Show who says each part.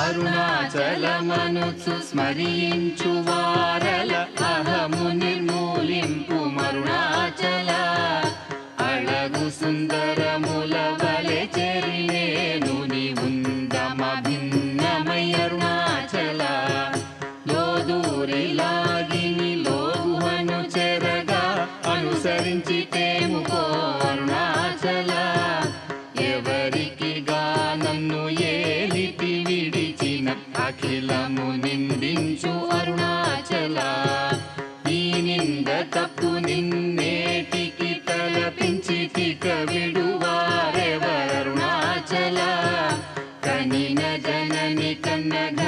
Speaker 1: అరుణాచలమనుచు స్మరించు వారల అహము నిర్మూలింపు మరుణాచల అళగు సుందరముల వలె చెరినేను నీవుందమ భిన్నమై అరుణాచల లోదూరిలాగిని లోగుహను చెరగా అనుసరించితేము పో అరుణాచల ఎవరికి నన్ను ఏలిపి విడిచిన అఖిలము నిందించు అరుణాచల ఈ నింద తప్పు నిన్నేటికి తలపించి తిక విడువారెవరరుణాచల కనిన జనని కన్నగ